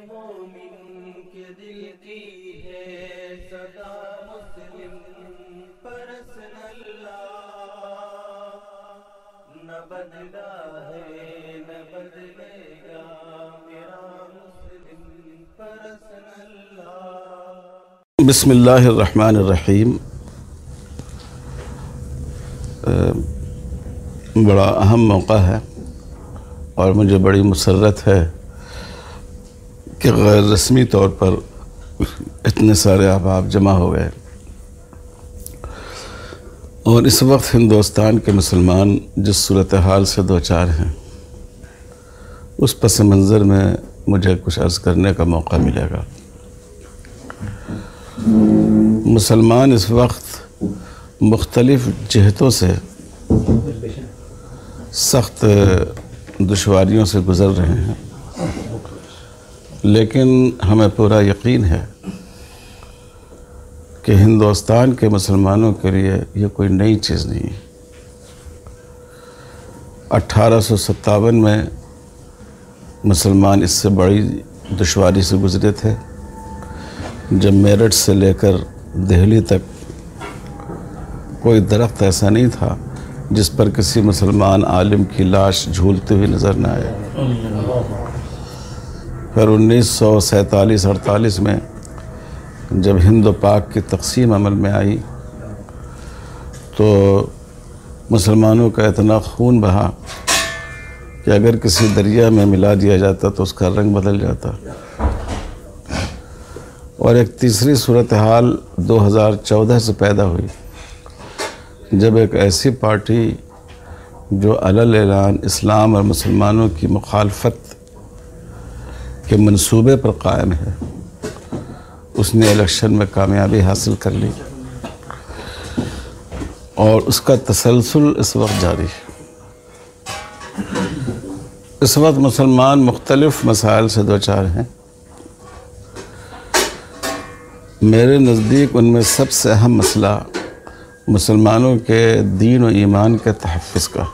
मोमिन के दिल की है सदा मुस्लिम पर्सनल्लाह, न बदला है न बदलेगा मेरा मुस्लिम पर्सनल्लाह। बिस्मिल्लाहिर्रहमानिर्रहीम। बड़ा अहम मौका है और मुझे बड़ी मुसर्रत है कि गैर रस्मी तौर पर इतने सारे अहबाब जमा हो गए और इस वक्त हिंदुस्तान के मुसलमान जिस सूरत हाल से दो चार हैं उस पस मंज़र में मुझे कुछ अर्ज़ करने का मौका मिलेगा। मुसलमान इस वक्त मुख्तलिफ़ जहतों से सख्त दुश्वारियों से गुज़र रहे हैं, लेकिन हमें पूरा यकीन है कि हिंदुस्तान के मुसलमानों के लिए ये कोई नई चीज़ नहीं है। 1857 में मुसलमान इससे बड़ी दुश्वारी से गुज़रे थे जब मेरठ से लेकर दिल्ली तक कोई दरख्त ऐसा नहीं था जिस पर किसी मुसलमान आलिम की लाश झूलती हुई नज़र न आए। फिर 1947-48 में जब हिंद पाक की तक़सीम अमल में आई तो मुसलमानों का इतना खून बहा कि अगर किसी दरिया में मिला दिया जाता तो उसका रंग बदल जाता। और एक तीसरी सूरत हाल 2014 से पैदा हुई जब एक ऐसी पार्टी जो अलल ऐलान इस्लाम और मुसलमानों की मुखालफत के मंसूबे पर कायम है उसने इलेक्शन में कामयाबी हासिल कर ली और उसका तसलसल इस वक्त जारी है। इस वक्त मुसलमान मुख्तलिफ़ मसाइल से दो चार हैं। मेरे नज़दीक उनमें सबसे अहम मसला मुसलमानों के दीन और ईमान के तहफ़्फ़ुज़ का।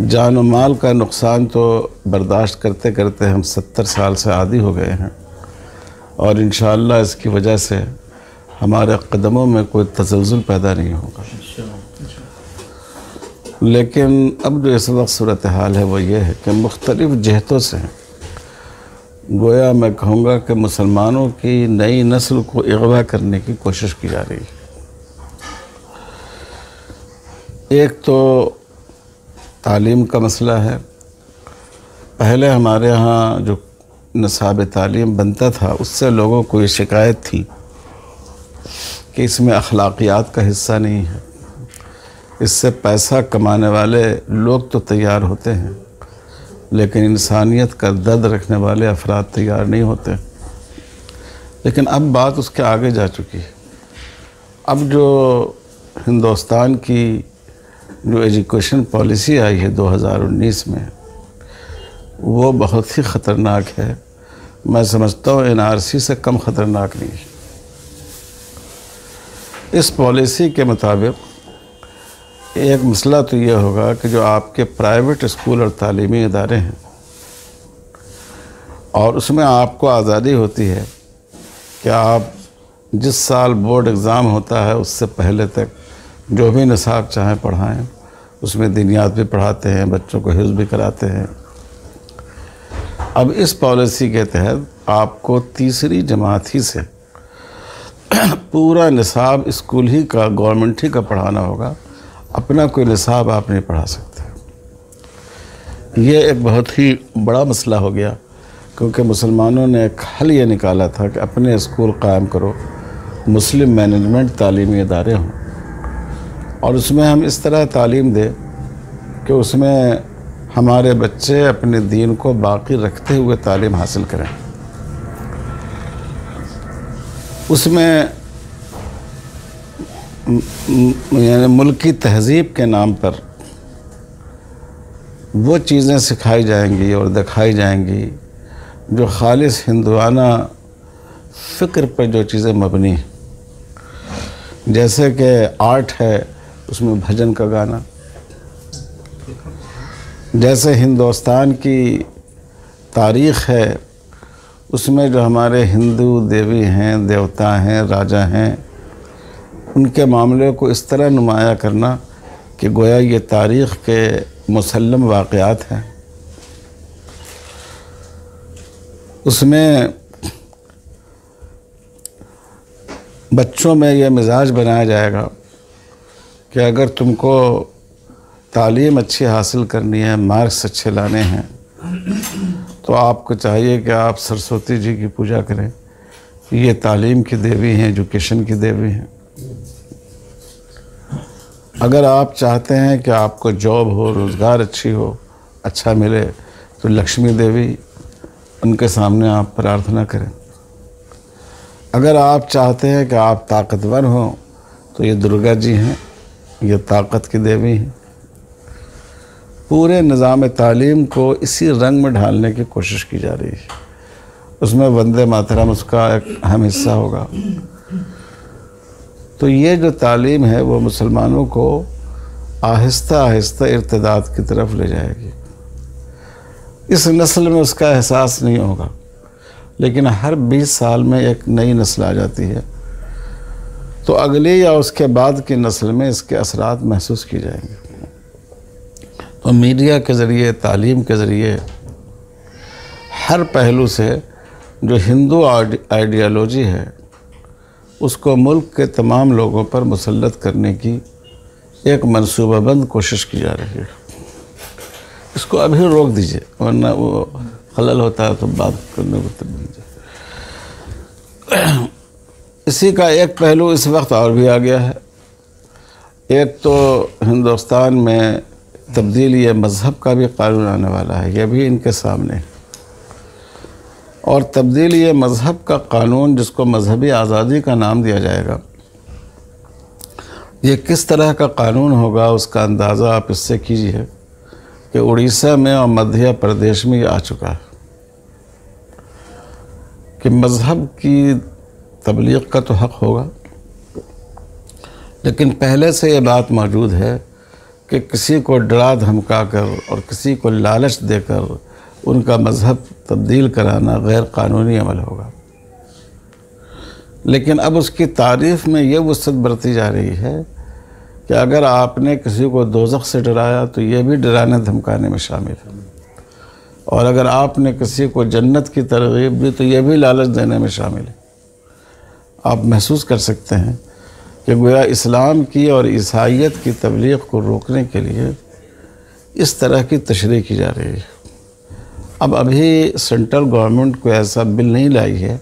जान और माल का नुकसान तो बर्दाश्त करते करते हम 70 साल से आदी हो गए हैं और इंशाअल्लाह इसकी वजह से हमारे कदमों में कोई तसलसल पैदा नहीं होगा। लेकिन अब जो इस वक्त सूरत हाल है वो ये है कि मुख्तलिफ़ जहतों से गोया मैं कहूँगा कि मुसलमानों की नई नस्ल को अगवा करने की कोशिश की जा रही है। एक तो तालीम का मसला है। पहले हमारे यहाँ जो निसाब तालीम बनता था उससे लोगों को ये शिकायत थी कि इसमें अखलाकियात का हिस्सा नहीं है। इससे पैसा कमाने वाले लोग तो तैयार होते हैं लेकिन इंसानियत का दर्द रखने वाले अफराद तैयार नहीं होते। लेकिन अब बात उसके आगे जा चुकी है। अब जो हिंदुस्तान की जो एजुकेशन पॉलिसी आई है 2019 में वो बहुत ही ख़तरनाक है। मैं समझता हूँ NRC से कम ख़तरनाक नहीं है। इस पॉलिसी के मुताबिक एक मसला तो ये होगा कि जो आपके प्राइवेट स्कूल और तालीमी इदारे हैं और उसमें आपको आज़ादी होती है कि आप जिस साल बोर्ड एग्ज़ाम होता है उससे पहले तक जो भी निसाब चाहें पढ़ाएं। उसमें दीनियात भी पढ़ाते हैं, बच्चों को हिफ्ज़ भी कराते हैं। अब इस पॉलिसी के तहत आपको तीसरी जमात ही से पूरा निसाब स्कूल ही का, गवर्नमेंट ही का पढ़ाना होगा। अपना कोई निसाब आप नहीं पढ़ा सकते। ये एक बहुत ही बड़ा मसला हो गया क्योंकि मुसलमानों ने एक हल ये निकाला था कि अपने स्कूल कायम करो, मुस्लिम मैनेजमेंट तालीमी इदारे हों और उसमें हम इस तरह तालीम दें कि उसमें हमारे बच्चे अपने दीन को बाकी रखते हुए तालीम हासिल करें। उसमें यानी मुल्की तहज़ीब के नाम पर वो चीज़ें सिखाई जाएंगी और दिखाई जाएंगी जो खालिस हिंदुआना फ़िक्र पर जो चीज़ें मबनी हैं। जैसे कि आर्ट है उसमें भजन का गाना, जैसे हिंदुस्तान की तारीख़ है उसमें जो हमारे हिंदू देवी हैं, देवता हैं, राजा हैं, उनके मामले को इस तरह नुमाया करना कि गोया ये तारीख़ के मुसल्लम वाक़यात हैं। उसमें बच्चों में यह मिजाज बनाया जाएगा कि अगर तुमको तालीम अच्छी हासिल करनी है, मार्क्स अच्छे लाने हैं, तो आपको चाहिए कि आप सरस्वती जी की पूजा करें। ये तालीम की देवी हैं, एजुकेशन की देवी हैं। अगर आप चाहते हैं कि आपको जॉब हो, रोज़गार अच्छी हो, अच्छा मिले, तो लक्ष्मी देवी, उनके सामने आप प्रार्थना करें। अगर आप चाहते हैं कि आप ताकतवर हों, तो ये दुर्गा जी हैं, ये ताकत की देवी हैं। पूरे निज़ाम तालीम को इसी रंग में ढालने की कोशिश की जा रही है। उसमें वंदे मातरम उसका एक अहम हिस्सा होगा। तो ये जो तालीम है वो मुसलमानों को आहिस्ता आहिस्ता इर्तिदाद की तरफ ले जाएगी। इस नस्ल में उसका एहसास नहीं होगा, लेकिन हर 20 साल में एक नई नस्ल आ जाती है, तो अगली या उसके बाद की नस्ल में इसके असरात महसूस किए जाएंगे। तो मीडिया के ज़रिए, तालीम के ज़रिए, हर पहलू से जो हिंदू आइडियोलॉजी है उसको मुल्क के तमाम लोगों पर मुसल्लत करने की एक मंसूबाबंद कोशिश की जा रही है। इसको अभी रोक दीजिए, वरना वो खलल होता है तो बात करने को तब दीजिए। इसी का एक पहलू इस वक्त और भी आ गया है। एक तो हिंदुस्तान में तब्दीली मज़हब का भी कानून आने वाला है, यह भी इनके सामने है। और तब्दीली मज़हब का कानून, जिसको मजहबी आज़ादी का नाम दिया जाएगा, ये किस तरह का कानून होगा उसका अंदाज़ा आप इससे कीजिए कि उड़ीसा में और मध्य प्रदेश में ये आ चुका है कि मज़हब की तबलीग का तो हक़ होगा, लेकिन पहले से ये बात मौजूद है कि किसी को डरा धमका कर और किसी को लालच देकर उनका मज़हब तब्दील कराना गैर कानूनी अमल होगा। लेकिन अब उसकी तारीफ़ में ये वसअत बरती जा रही है कि अगर आपने किसी को दोज़ख से डराया तो ये भी डराने धमकाने में शामिल है, और अगर आपने किसी को जन्नत की तरगीब दी तो ये भी लालच देने में शामिल है। आप महसूस कर सकते हैं कि गोया इस्लाम की और ईसाइयत की तबलीग को रोकने के लिए इस तरह की तशरीह की जा रही है। अब अभी सेंट्रल गवर्नमेंट को ऐसा बिल नहीं लाई है,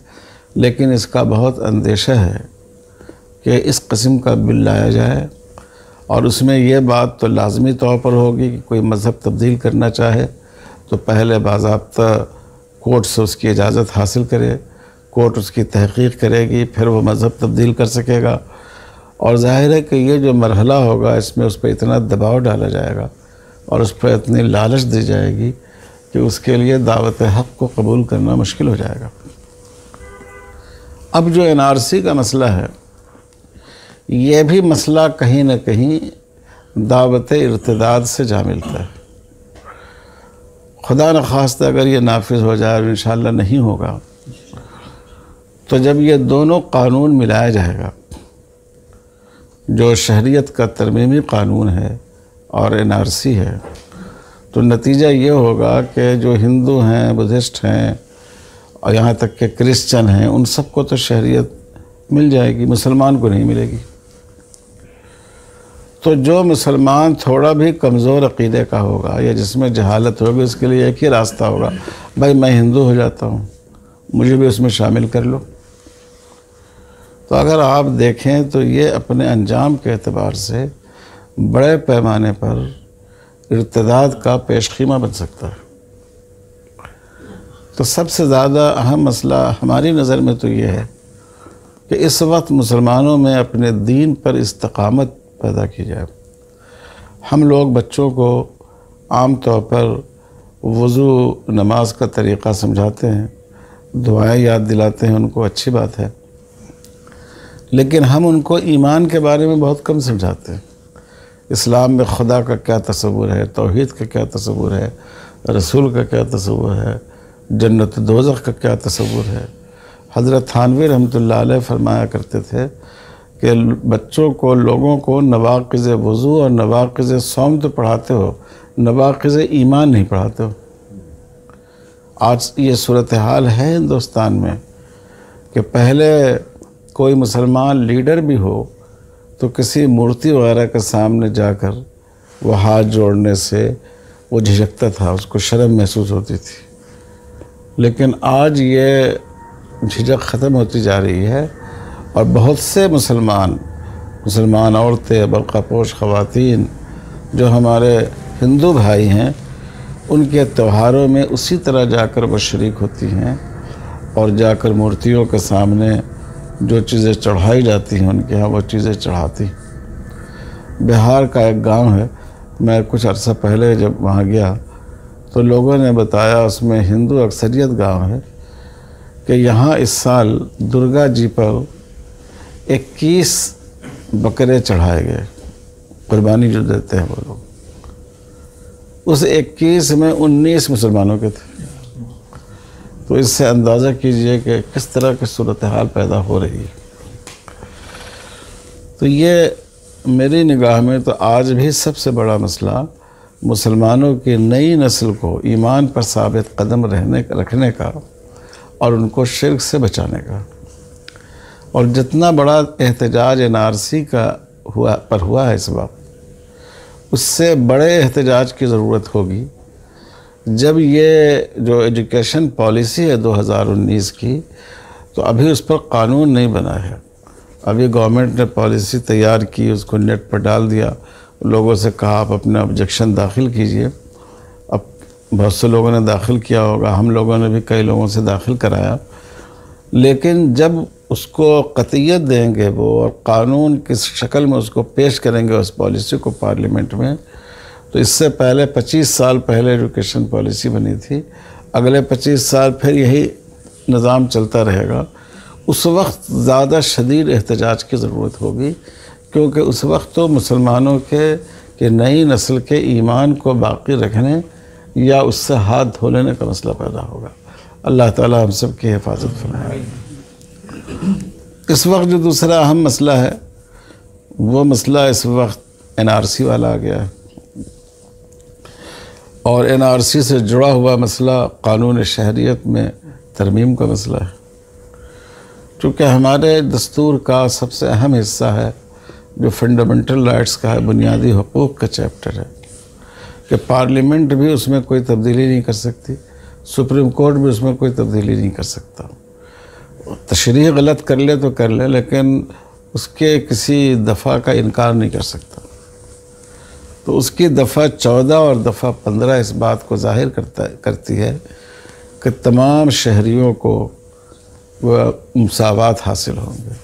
लेकिन इसका बहुत अंदेशा है कि इस किस्म का बिल लाया जाए और उसमें यह बात तो लाजमी तौर पर होगी कि कोई मज़हब तब्दील करना चाहे तो पहले बाज़ाब्ता कोर्ट से उसकी इजाज़त हासिल करे, कोर्ट उसकी तहक़ीक़ करेगी, फिर वो मज़हब तब्दील कर सकेगा। और ज़ाहिर है कि ये जो मरहला होगा इसमें उस पर इतना दबाव डाला जाएगा और उस पर इतनी लालच दी जाएगी कि उसके लिए दावत हक़ को कबूल करना मुश्किल हो जाएगा। अब जो NRC का मसला है, ये भी मसला कहीं न कहीं दावत इर्तिदाद से जा मिलता है। खुदा न खास्ता अगर ये नाफिज हो जाए और इंशाअल्लाह नहीं होगा, तो जब ये दोनों कानून मिलाया जाएगा, जो शहरियत का तरमीमी कानून है और NRC है, तो नतीजा ये होगा कि जो हिंदू हैं, बुद्धिस्ट हैं और यहाँ तक के क्रिश्चियन हैं, उन सबको तो शहरियत मिल जाएगी, मुसलमान को नहीं मिलेगी। तो जो मुसलमान थोड़ा भी कमज़ोर अक़ीदे का होगा या जिसमें जहालत होगी, उसके लिए एक ही रास्ता होगा, भाई मैं हिंदू हो जाता हूँ, मुझे भी उसमें शामिल कर लो। तो अगर आप देखें तो ये अपने अंजाम के एतबार से बड़े पैमाने पर इर्तिदाद का पेशखीमा बन सकता है। तो सबसे ज़्यादा अहम मसला हमारी नज़र में तो ये है कि इस वक्त मुसलमानों में अपने दीन पर इस्तकामत पैदा की जाए। हम लोग बच्चों को आम तौर पर वज़ू, नमाज का तरीक़ा समझाते हैं, दुआएं याद दिलाते हैं, उनको अच्छी बात है, लेकिन हम उनको ईमान के बारे में बहुत कम समझाते हैं। इस्लाम में खुदा का क्या तस्वुर है, तौहीद का क्या तस्वुर है, रसूल का क्या तस्वुर है, जन्नत दोज़ख का क्या तसव्वुर है। हज़रत थानवी रहमतुल्लाह अलैह फरमाया करते थे कि बच्चों को, लोगों को नवाक़िज़ वज़ू और नवाक़िज़ सौम तो पढ़ाते हो, नवाक़िज़ ईमान नहीं पढ़ाते हो। आज ये सूरत हाल है हिंदुस्तान में कि पहले कोई मुसलमान लीडर भी हो तो किसी मूर्ति वगैरह के सामने जाकर वो हाथ जोड़ने से वो झिझकता था, उसको शर्म महसूस होती थी। लेकिन आज ये झिझक ख़त्म होती जा रही है और बहुत से मुसलमान औरतें, बरक़ापोश ख़वातीन जो हमारे हिंदू भाई हैं, उनके त्योहारों में उसी तरह जाकर वो शरीक होती हैं और जाकर मूर्तियों के सामने जो चीज़ें चढ़ाई जाती हैं उनके यहाँ वो चीज़ें चढ़ाती। बिहार का एक गांव है, मैं कुछ अर्सा पहले जब वहाँ गया तो लोगों ने बताया, उसमें हिंदू अक्सरियत गांव है, कि यहाँ इस साल दुर्गा जी पर 21 बकरे चढ़ाए गए, कुर्बानी जो देते हैं वो लोग। उस 21 में 19 मुसलमानों के थे। तो इससे अंदाज़ा कीजिए कि किस तरह की सूरत हाल पैदा हो रही है। तो ये मेरी निगाह में तो आज भी सबसे बड़ा मसला मुसलमानों की नई नस्ल को ईमान पर साबित कदम रखने का और उनको शिर्क से बचाने का। और जितना बड़ा एहतजाज NRC का हुआ है इस वक्त, उससे बड़े एहतजाज की ज़रूरत होगी जब ये जो एजुकेशन पॉलिसी है 2019 की, तो अभी उस पर कानून नहीं बना है। अभी गवर्नमेंट ने पॉलिसी तैयार की, उसको नेट पर डाल दिया, लोगों से कहा आप अपना ऑब्जेक्शन दाखिल कीजिए। अब बहुत से लोगों ने दाखिल किया होगा, हम लोगों ने भी कई लोगों से दाखिल कराया, लेकिन जब उसको कतईयत देंगे वो और कानून किस शक्ल में उसको पेश करेंगे उस पॉलिसी को पार्लियामेंट में, तो इससे पहले 25 साल पहले एजुकेशन पॉलिसी बनी थी, अगले 25 साल फिर यही निज़ाम चलता रहेगा। उस वक्त ज़्यादा शदीद एहतजाज की ज़रूरत होगी, क्योंकि उस वक्त तो मुसलमानों के नई नस्ल के ईमान को बाकी रखने या उससे हाथ धो लेने का मसला पैदा होगा। अल्लाह ताला हम सब की हिफाजत फरमाए। इस वक्त जो दूसरा अहम मसला है, वो मसला इस वक्त NRC वाला आ गया है, और NRC से जुड़ा हुआ मसला कानून शहरियत में तरमीम का मसला है। चूँकि हमारे दस्तूर का सबसे अहम हिस्सा है जो फंडामेंटल राइट्स का है, बुनियादी हुकूक़ का चैप्टर है, कि पार्लियामेंट भी उसमें कोई तब्दीली नहीं कर सकती, सुप्रीम कोर्ट भी उसमें कोई तब्दीली नहीं कर सकता। तशरीह गलत कर ले तो कर ले, लेकिन उसके किसी दफ़ा का इनकार नहीं कर सकता। तो उसकी दफ़ा 14 और दफ़ा 15 इस बात को ज़ाहिर करती है कि तमाम शहरियों को वह मुसावात हासिल होंगे,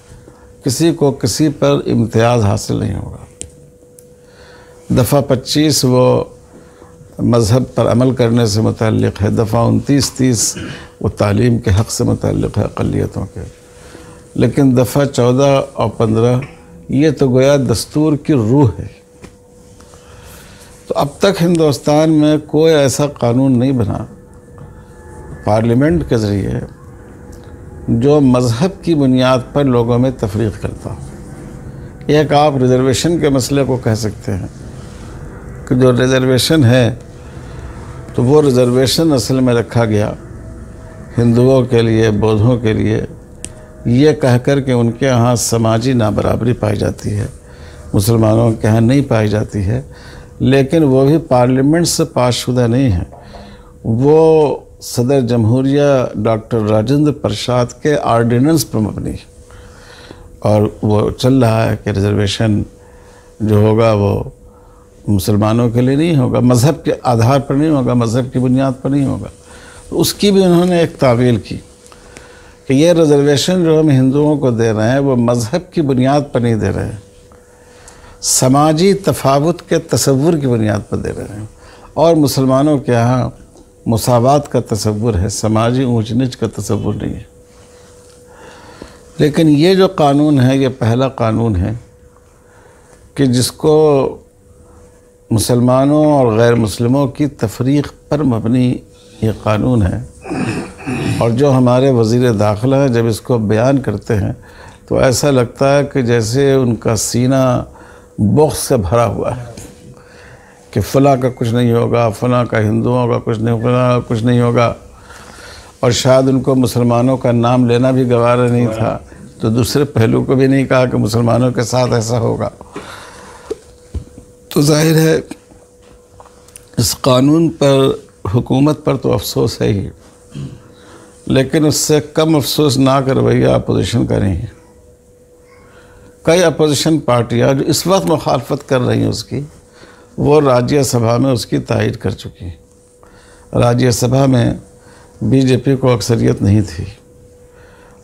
किसी को किसी पर इम्तियाज़ हासिल नहीं होगा। दफ़ा 25 वो मज़हब पर अमल करने से मुतल्लिक़ है, दफ़ा 29-30 वो तालीम के हक़ से मुतल्लिक़ है अक़लियतों के, लेकिन दफ़ा 14 और 15 ये तो गोया दस्तूर की रूह है। तो अब तक हिंदुस्तान में कोई ऐसा कानून नहीं बना पार्लियामेंट के ज़रिए जो मज़हब की बुनियाद पर लोगों में तफरीक़ करता हो। एक आप रिज़र्वेशन के मसले को कह सकते हैं कि जो रिज़र्वेशन है तो वो रिज़र्वेशन असल में रखा गया हिंदुओं के लिए, बौद्धों के लिए, ये कहकर के उनके यहाँ समाजी नाबराबरी पाई जाती है, मुसलमानों के यहाँ नहीं पाई जाती है। लेकिन वो भी पार्लियामेंट से पासशुदा नहीं है, वो सदर जमहूरिया डॉक्टर राजेंद्र प्रसाद के आर्डिनेंस पर मबनी है। और वो चल रहा है कि रिज़र्वेशन जो होगा वो मुसलमानों के लिए नहीं होगा, मज़हब के आधार पर नहीं होगा, मज़हब की बुनियाद पर नहीं होगा। तो उसकी भी उन्होंने एक तावील की कि ये रिज़र्वेशन जो हम हिंदुओं को दे रहे हैं वो मज़हब की बुनियाद पर नहीं दे रहे हैं, समाजी तफावत के तसव्वुर की बुनियाद पर दे रहे हैं। और मुसलमानों के यहाँ मुसावात का तसव्वुर है, समाजी ऊंच नीच का तसव्वुर नहीं है। लेकिन ये जो कानून है, ये पहला कानून है कि जिसको मुसलमानों और गैर मुस्लिमों की तफरीक़ पर मबनी ये कानून है। और जो हमारे वज़ीर दाखिला हैं जब इसको बयान करते हैं तो ऐसा लगता है कि जैसे उनका सीना बुग़्ज़ से भरा हुआ है कि फ़लाँ का कुछ नहीं होगा, फ़लाँ का हिंदुओं का कुछ नहीं, फ़लाँ का कुछ नहीं होगा। और शायद उनको मुसलमानों का नाम लेना भी गवारा नहीं था, तो दूसरे पहलू को भी नहीं कहा कि मुसलमानों के साथ ऐसा होगा। तो जाहिर है इस कानून पर, हुकूमत पर तो अफसोस है ही, लेकिन उससे कम अफसोसनाक रवैया अपोजिशन का नहीं है। कई अपोजिशन पार्टियाँ जो इस वक्त मुखालफत कर रही हैं उसकी, वो राज्यसभा में उसकी तायीद कर चुकी हैं। राज्यसभा में बीजेपी को अक्सरियत नहीं थी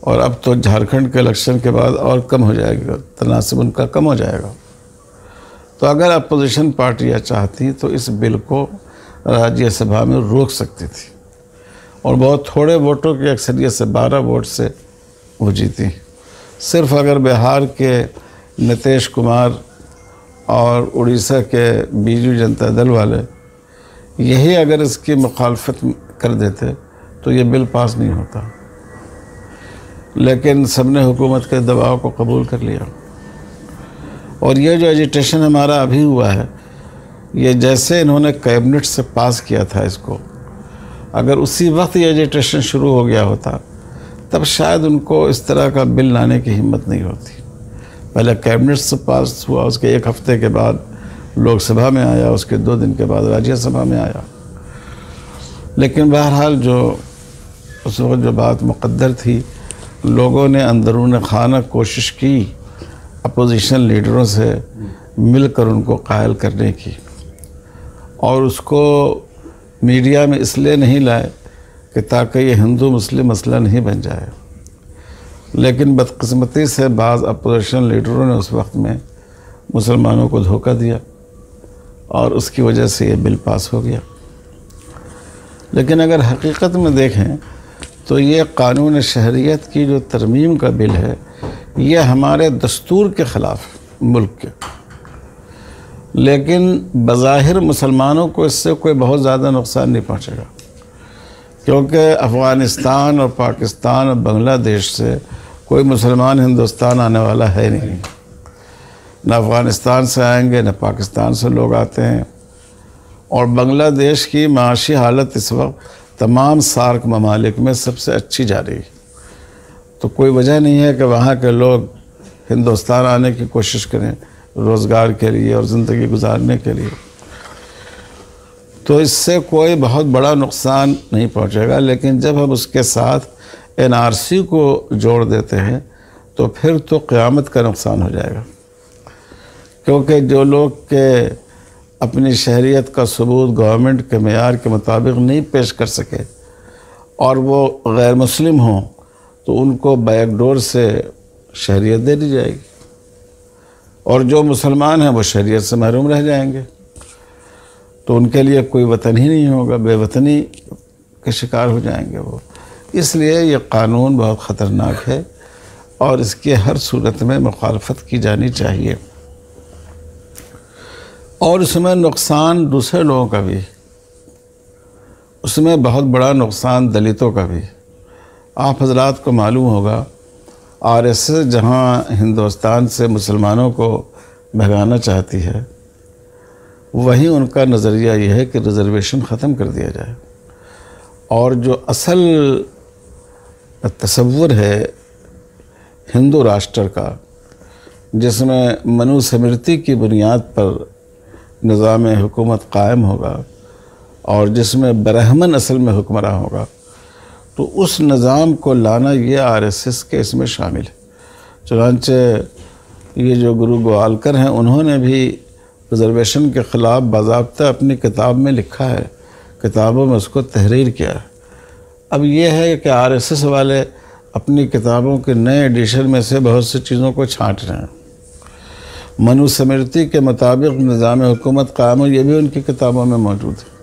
और अब तो झारखंड के इलेक्शन के बाद और कम हो जाएगा, तनासब उनका कम हो जाएगा। तो अगर अपोजिशन पार्टियाँ चाहती तो इस बिल को राज्यसभा में रोक सकती थी और बहुत थोड़े वोटों की अक्सरियत से, 12 वोट से वो जीती। सिर्फ अगर बिहार के नीतीश कुमार और उड़ीसा के बीजू जनता दल वाले यही अगर इसकी मुखालफत कर देते तो ये बिल पास नहीं होता, लेकिन सबने हुकूमत के दबाव को कबूल कर लिया। और ये जो एजिटेशन हमारा अभी हुआ है, ये जैसे इन्होंने कैबिनेट से पास किया था इसको, अगर उसी वक्त ये एजिटेशन शुरू हो गया होता तब शायद उनको इस तरह का बिल लाने की हिम्मत नहीं होती। पहले कैबिनेट से पास हुआ, उसके 1 हफ्ते के बाद लोकसभा में आया, उसके 2 दिन के बाद राज्यसभा में आया। लेकिन बहरहाल जो उस वक्त जो बात मुक़द्दर थी, लोगों ने अंदरून खाना कोशिश की अपोजिशन लीडरों से मिलकर उनको कायल करने की, और उसको मीडिया में इसलिए नहीं लाए कि ताकि ये हिंदू मुस्लिम मसला नहीं बन जाए। लेकिन बदकिस्मती से बाज़ अपोजिशन लीडरों ने उस वक्त में मुसलमानों को धोखा दिया और उसकी वजह से ये बिल पास हो गया। लेकिन अगर हकीकत में देखें तो ये कानून शहरियत की जो तरमीम का बिल है, ये हमारे दस्तूर के ख़िलाफ़ है, मुल्क के। लेकिन बज़ाहिर मुसलमानों को इससे कोई बहुत ज़्यादा नुकसान नहीं पहुँचेगा, क्योंकि अफ़गानिस्तान और पाकिस्तान और बांग्लादेश से कोई मुसलमान हिंदुस्तान आने वाला है नहीं। न अफ़गानिस्तान से आएंगे, न पाकिस्तान से लोग आते हैं। और बांग्लादेश की माशी हालत इस वक्त तमाम सार्क ममालिक में सबसे अच्छी जा रही है, तो कोई वजह नहीं है कि वहाँ के लोग हिंदुस्तान आने की कोशिश करें रोज़गार के लिए और ज़िंदगी गुजारने के लिए। तो इससे कोई बहुत बड़ा नुकसान नहीं पहुँचेगा। लेकिन जब हम उसके साथ NRC को जोड़ देते हैं तो फिर तो क़यामत का नुकसान हो जाएगा, क्योंकि जो लोग के अपनी शहरियत का सबूत गवर्नमेंट के मेयार के मुताबिक नहीं पेश कर सके और वो गैर मुस्लिम हों, तो उनको बैकडोर से शहरियत दे दी जाएगी, और जो मुसलमान हैं वो शहरियत से महरूम रह जाएंगे। तो उनके लिए कोई वतन ही नहीं होगा, बेवतनी के शिकार हो जाएंगे वो। इसलिए ये कानून बहुत ख़तरनाक है और इसकी हर सूरत में मुखालफत की जानी चाहिए। और उसमें नुकसान दूसरे लोगों का भी, उसमें बहुत बड़ा नुकसान दलितों का भी। आप हजरात को मालूम होगा RSS जहाँ हिंदुस्तान से मुसलमानों को भगाना चाहती है, वहीं उनका नज़रिया यह है कि रिज़र्वेशन ख़त्म कर दिया जाए। और जो असल तसव्वुर है हिंदू राष्ट्र का, जिसमें मनुस्मृति की बुनियाद पर निज़ाम हुकूमत कायम होगा और जिसमें ब्राह्मण असल में हुक्मरान होगा, तो उस निज़ाम को लाना ये RSS के इसमें शामिल है। चुनांचे ये जो गुरु गोवालकर हैं, उन्होंने भी रिज़र्वेशन के ख़िलाफ़ बाज़ाब्ता अपनी किताब में लिखा है, किताबों में उसको तहरीर किया है। अब ये है कि RSS वाले अपनी किताबों के नए एडिशन में से बहुत सी चीज़ों को छांट रहे हैं। मनुस्मृति के मुताबिक निज़ाम हुकूमत कायम हो, ये भी उनकी किताबों में मौजूद है।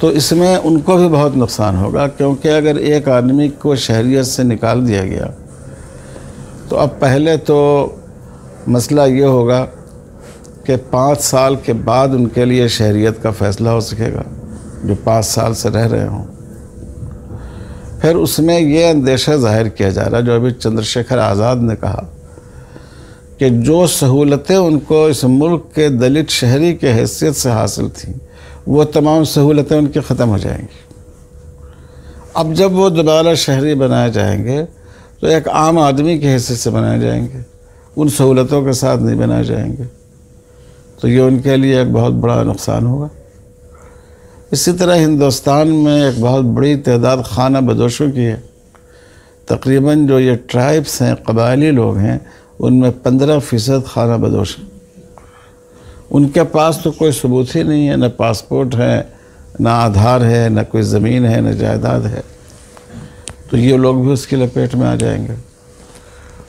तो इसमें उनको भी बहुत नुकसान होगा, क्योंकि अगर एक आदमी को शहरियत से निकाल दिया गया तो अब पहले तो मसला ये होगा कि 5 साल के बाद उनके लिए शहरियत का फ़ैसला हो सकेगा, जो 5 साल से रह रहे हों। फिर उसमें ये अंदेशा जाहिर किया जा रहा है, जो अभी चंद्रशेखर आज़ाद ने कहा कि जो सहूलतें उनको इस मुल्क के दलित शहरी के हैसियत से हासिल थीं, वो तमाम सहूलतें उनकी ख़त्म हो जाएंगी। अब जब वो दोबारा शहरी बनाए जाएंगे तो एक आम आदमी की हैसियत से बनाए जाएंगे, उन सहूलतों के साथ नहीं बनाए जाएंगे। तो ये उनके लिए एक बहुत बड़ा नुकसान होगा। इसी तरह हिंदुस्तान में एक बहुत बड़ी तादाद खाना बदोशों की है। तकरीबन जो ये ट्राइब्स हैं, कबायली लोग हैं, उनमें 15% खाना बदोश हैं। उनके पास तो कोई सबूत ही नहीं है, न पासपोर्ट है, न आधार है, न कोई ज़मीन है, न जायदाद है। तो ये लोग भी उसकी लपेट में आ जाएंगे।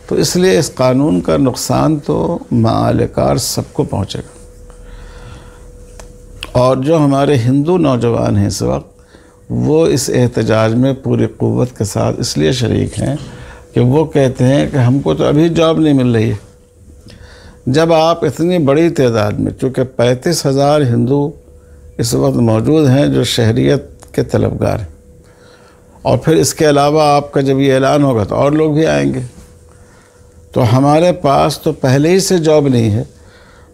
तो इसलिए इस कानून का नुकसान तो मालिकार सबको पहुँचेगा। और जो हमारे हिंदू नौजवान हैं इस वक्त, वो इस एहतजाज में पूरी क़ुव्वत के साथ इसलिए शरीक हैं कि वो कहते हैं कि हमको तो अभी जॉब नहीं मिल रही है। जब आप इतनी बड़ी तादाद में, चूँकि 35,000 हिंदू इस वक्त मौजूद हैं जो शहरियत के तलबगार हैं, और फिर इसके अलावा आपका जब ये ऐलान होगा तो और लोग भी आएंगे, तो हमारे पास तो पहले ही से जॉब नहीं है।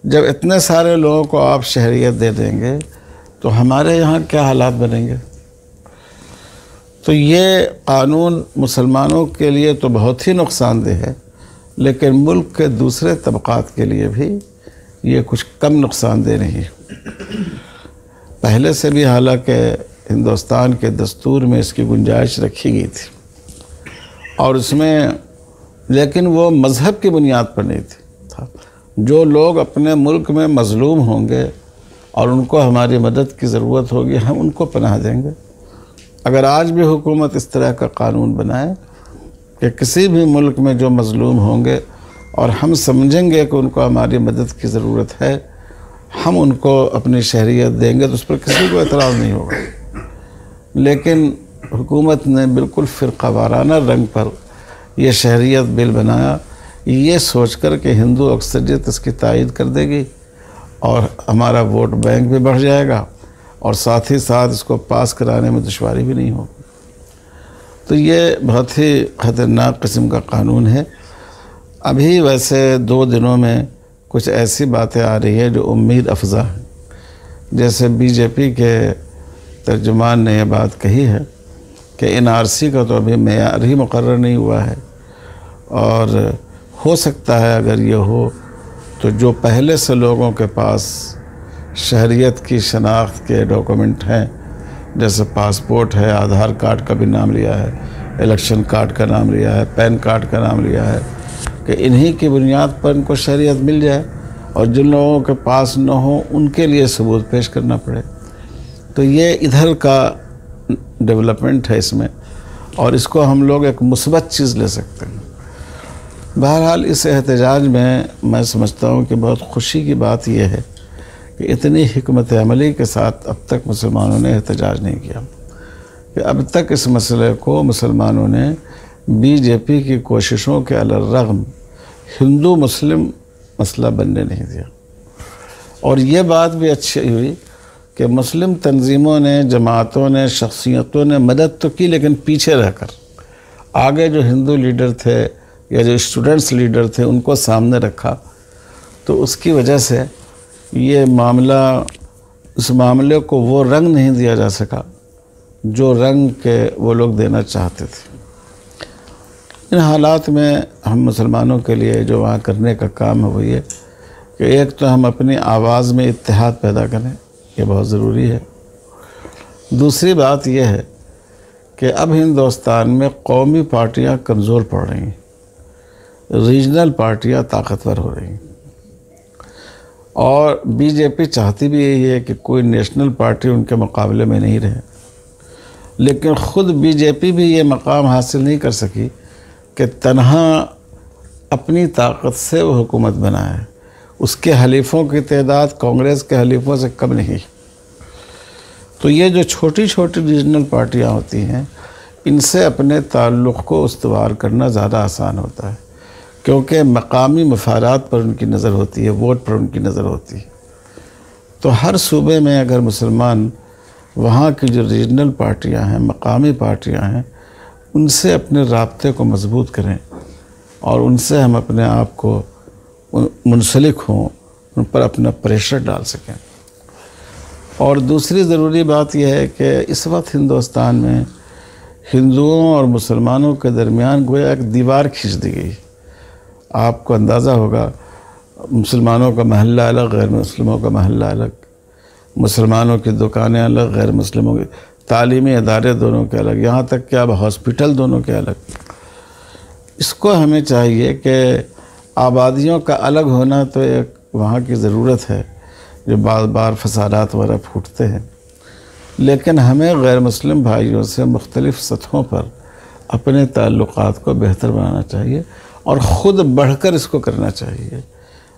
जब इतने सारे लोगों को आप शहरियत दे देंगे तो हमारे यहाँ क्या हालात बनेंगे। तो ये कानून मुसलमानों के लिए तो बहुत ही नुकसानदेह है, लेकिन मुल्क के दूसरे तबक़ात के लिए भी ये कुछ कम नुकसानदेह नहीं है। पहले से भी हालांकि हिंदुस्तान के दस्तूर में इसकी गुंजाइश रखी गई थी, और उसमें लेकिन वो मज़हब की बुनियाद पर नहीं था। जो लोग अपने मुल्क में मज़लूम होंगे और उनको हमारी मदद की ज़रूरत होगी, हम उनको पनाह देंगे। अगर आज भी हुकूमत इस तरह का कानून बनाए कि किसी भी मुल्क में जो मज़लूम होंगे और हम समझेंगे कि उनको हमारी मदद की ज़रूरत है, हम उनको अपनी शहरियत देंगे, तो उस पर किसी को एतराज़ नहीं होगा। लेकिन हुकूमत ने बिल्कुल फ़िरक़ावाराना रंग पर यह शहरियत बिल बनाया, ये सोचकर कि हिंदू अक्सरियत इसकी तायद कर देगी और हमारा वोट बैंक भी बढ़ जाएगा, और साथ ही साथ इसको पास कराने में दुश्वारी भी नहीं होगी। तो ये बहुत ही ख़तरनाक किस्म का कानून है। अभी वैसे 2 दिनों में कुछ ऐसी बातें आ रही है जो उम्मीद अफजा हैं। जैसे बीजेपी के तर्जुमान ने यह बात कही है कि NRC का तो अभी मेयार ही मुकर्रर नहीं हुआ है, और हो सकता है अगर ये हो तो जो पहले से लोगों के पास शहरियत की शनाख्त के डॉक्यूमेंट हैं, जैसे पासपोर्ट है, आधार कार्ड का भी नाम लिया है, इलेक्शन कार्ड का नाम लिया है, पैन कार्ड का नाम लिया है, कि इन्हीं की बुनियाद पर इनको शहरियत मिल जाए, और जिन लोगों के पास न हो उनके लिए सबूत पेश करना पड़े। तो ये इधर का डेवलपमेंट है इसमें, और इसको हम लोग एक मुस्बत चीज़ ले सकते हैं। बहरहाल इस एहतजाज में मैं समझता हूँ कि बहुत खुशी की बात यह है कि इतनी हिकमत अमली के साथ अब तक मुसलमानों ने एहतजाज नहीं किया, कि अब तक इस मसले को मुसलमानों ने बीजेपी की कोशिशों के अलरग़म हिंदू मुस्लिम मसला बनने नहीं दिया। और ये बात भी अच्छी हुई कि मुस्लिम तंजीमों ने, जमातों ने, शख्सियतों ने मदद तो की, लेकिन पीछे रहकर आगे जो हिंदू लीडर थे या जो स्टूडेंट्स लीडर थे उनको सामने रखा। तो उसकी वजह से ये मामला, उस मामले को वो रंग नहीं दिया जा सका जो रंग के वो लोग देना चाहते थे। इन हालात में हम मुसलमानों के लिए जो वहाँ करने का काम है वो ये कि एक तो हम अपनी आवाज़ में इत्तेहाद पैदा करें, ये बहुत ज़रूरी है। दूसरी बात यह है कि अब हिंदुस्तान में कौमी पार्टियाँ कमज़ोर पड़ रही हैं, रीजनल पार्टियाँ ताकतवर हो रही हैं, और बीजेपी चाहती भी यही है कि कोई नेशनल पार्टी उनके मुकाबले में नहीं रहे। लेकिन ख़ुद बीजेपी भी ये मकाम हासिल नहीं कर सकी कि तन्हा अपनी ताकत से वो हुकूमत बनाए। उसके हलीफ़ों की तादाद कांग्रेस के हलीफ़ों से कम नहीं। तो ये जो छोटी छोटी रीजनल पार्टियाँ होती हैं, इनसे अपने ताल्लुक़ को उस्तवार करना ज़्यादा आसान होता है, क्योंकि मकामी मफादात पर उनकी नज़र होती है, वोट पर उनकी नज़र होती है। तो हर सूबे में अगर मुसलमान वहाँ की जो रीजनल पार्टियाँ हैं, मकामी पार्टियाँ हैं, उनसे अपने राब्ते को मजबूत करें और उनसे हम अपने आप को मुंसलिक हों, उन पर अपना प्रेशर डाल सकें। और दूसरी ज़रूरी बात यह है कि इस वक्त हिंदुस्तान में हिंदुओं और मुसलमानों के दरमियान गोया एक दीवार खींच दी गई। आपको अंदाज़ा होगा, मुसलमानों का महल्ला अलग, गैर मुस्लिमों का महल्ला अलग, मुसलमानों की दुकानें अलग, गैर मुस्लिमों की, तालीमी अदारे दोनों के अलग, यहाँ तक कि अब हॉस्पिटल दोनों के अलग। इसको हमें चाहिए कि आबादियों का अलग होना तो एक वहाँ की ज़रूरत है, जो बार बार फसादात वगैरह फूटते हैं, लेकिन हमें गैर मुस्लिम भाइयों से मुख्तलिफ़ सतहों पर अपने ताल्लुक़ात को बेहतर बनाना चाहिए और ख़ुद बढ़कर इसको करना चाहिए।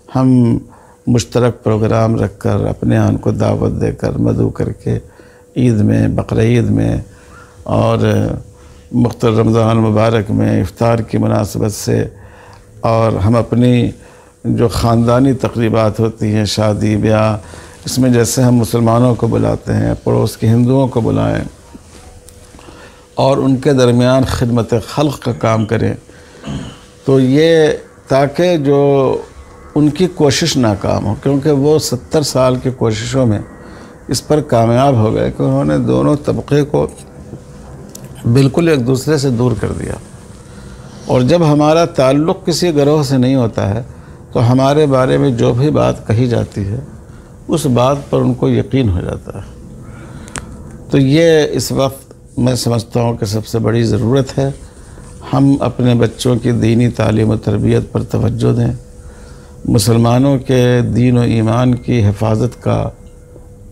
हम मुश्तरक प्रोग्राम रख कर, अपने यहाँ उनको दावत देकर, मदऊ करके, ईद में, बकरीद में और मुख्तलिफ़ रमज़ान मुबारक में इफ्तार की मुनासबत से, और हम अपनी जो ख़ानदानी तक़रीबात होती हैं, शादी ब्याह, इसमें जैसे हम मुसलमानों को बुलाते हैं, पड़ोस के हिंदुओं को बुलाएं और उनके दरमियान खिदमत खल्क़ का काम करें, तो ये ताकि जो उनकी कोशिश नाकाम हो, क्योंकि वो 70 साल की कोशिशों में इस पर कामयाब हो गए कि उन्होंने दोनों तबके को बिल्कुल एक दूसरे से दूर कर दिया। और जब हमारा ताल्लुक़ किसी गिरोह से नहीं होता है तो हमारे बारे में जो भी बात कही जाती है उस बात पर उनको यकीन हो जाता है। तो ये इस वक्त मैं समझता हूँ कि सबसे बड़ी ज़रूरत है, हम अपने बच्चों की दीनी तालीम और तरबियत पर तवज्जो दें, मुसलमानों के दीन और ईमान की हिफाजत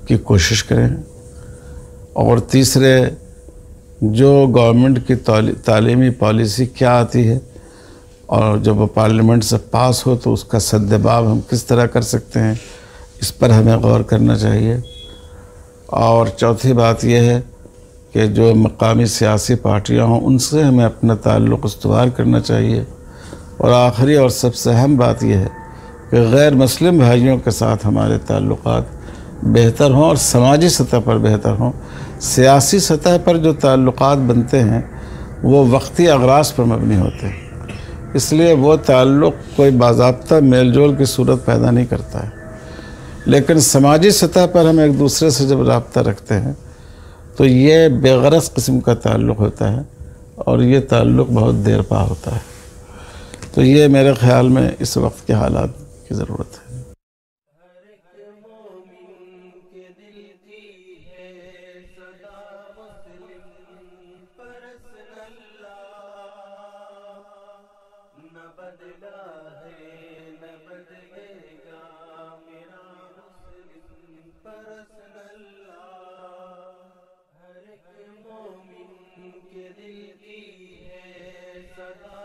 की कोशिश करें, और तीसरे जो गवर्नमेंट की तालीमी पॉलिसी क्या आती है और जब वो पार्लियामेंट से पास हो तो उसका सद्दबाव हम किस तरह कर सकते हैं, इस पर हमें गौर करना चाहिए। और चौथी बात यह है कि जो मकामी सियासी पार्टियां हों उनसे हमें अपना ताल्लुक़ इस्तवार करना चाहिए। और आखिरी और सबसे अहम बात यह है कि गैर मुस्लिम भाइयों के साथ हमारे ताल्लुक़ात बेहतर हों और समाजी सतह पर बेहतर हों। सियासी सतह पर जो ताल्लुक़ात बनते हैं वो वक्ती अगराज पर मबनी होते हैं, इसलिए वो ताल्लुक़ कोई बाज़ाब्ता मेल जोल की सूरत पैदा नहीं करता है। लेकिन समाजी सतह पर हम एक दूसरे से जब रब्ता रखते हैं तो ये बेगरज़ किस्म का ताल्लुक़ होता है और ये ताल्लुक़ बहुत देर पा होता है। तो ये मेरे ख़्याल में इस वक्त के हालात की ज़रूरत है। न बदला है न बदलेगा मेरा मुस्लिम पर्सनल हर एक मोमिन के दिल की है सदा।